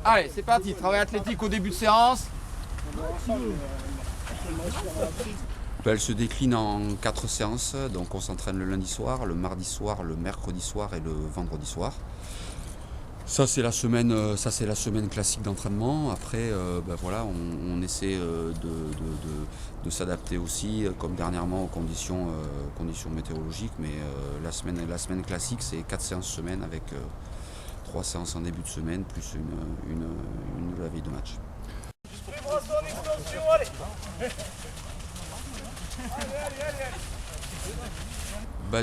Allez, c'est parti, travail athlétique au début de séance. Elle se décline en 4 séances, donc on s'entraîne le lundi soir, le mardi soir, le mercredi soir et le vendredi soir. Ça c'est la semaine classique d'entraînement. Après, voilà, on essaie de s'adapter aussi, comme dernièrement, aux conditions météorologiques. Mais la semaine classique, c'est 4 séances semaine avec 3 séances en début de semaine, plus une la veille de match.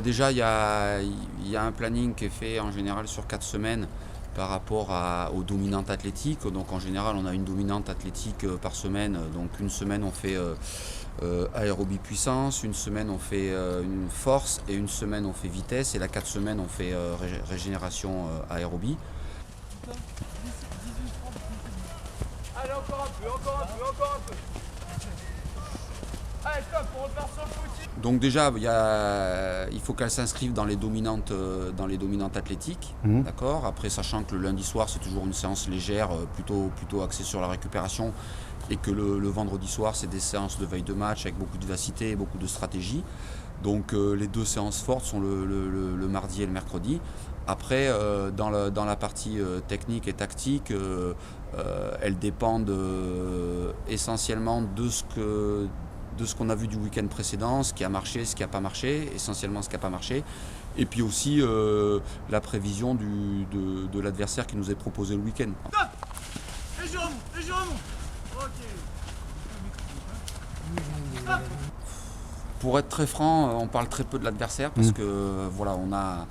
Déjà, il y a un planning qui est fait en général sur 4 semaines par rapport aux dominantes athlétiques. Donc en général, on a une dominante athlétique par semaine. Donc une semaine, on fait aérobie puissance, une semaine, on fait une force et une semaine, on fait vitesse. Et la 4 semaines, on fait régénération aérobie. Allez, encore un peu. Allez, stop, on repart sur le footing. Donc déjà, il faut qu'elle s'inscrive dans les dominantes athlétiques, d'accord. Après, sachant que le lundi soir, c'est toujours une séance légère, plutôt axée sur la récupération, et que le vendredi soir, c'est des séances de veille de match avec beaucoup de vivacité et beaucoup de stratégie. Donc les 2 séances fortes sont le mardi et le mercredi. Après, dans la partie technique et tactique, elles dépendent essentiellement de ce qu'on a vu du week-end précédent, ce qui a marché, ce qui n'a pas marché, essentiellement ce qui n'a pas marché. Et puis aussi la prévision de l'adversaire qui nous est proposé le week-end. Stop. Les jambes. Ok. Stop. Pour être très franc, on parle très peu de l'adversaire parce que voilà, on a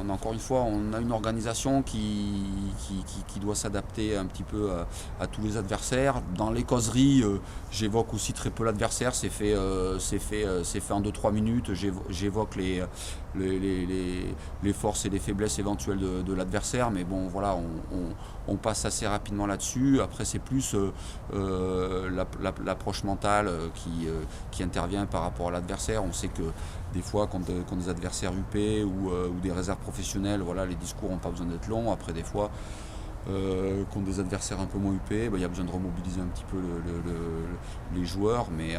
encore une fois, on a une organisation qui doit s'adapter un petit peu à tous les adversaires. Dans les causeries, j'évoque aussi très peu l'adversaire. C'est fait en 2-3 minutes. J'évoque les forces et les faiblesses éventuelles de l'adversaire. Mais bon, voilà, on passe assez rapidement là-dessus. Après, c'est plus l'approche mentale qui intervient par rapport à l'adversaire. On sait que des fois, quand des adversaires UP ou des réserves professionnelles, voilà, les discours n'ont pas besoin d'être longs. Après, des fois, contre des adversaires un peu moins UP, il y a besoin de remobiliser un petit peu les joueurs. Mais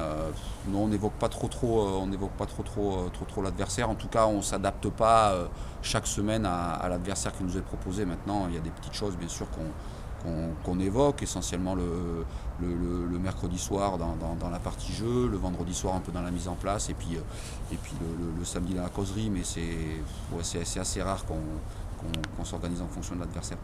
non, on n'évoque pas trop l'adversaire. En tout cas, on ne s'adapte pas chaque semaine à l'adversaire qui nous est proposé. Maintenant, il y a des petites choses, bien sûr, qu'on évoque, essentiellement le mercredi soir dans la partie jeu, le vendredi soir un peu dans la mise en place, et puis le samedi dans la causerie, mais c'est assez rare qu'on s'organise en fonction de l'adversaire.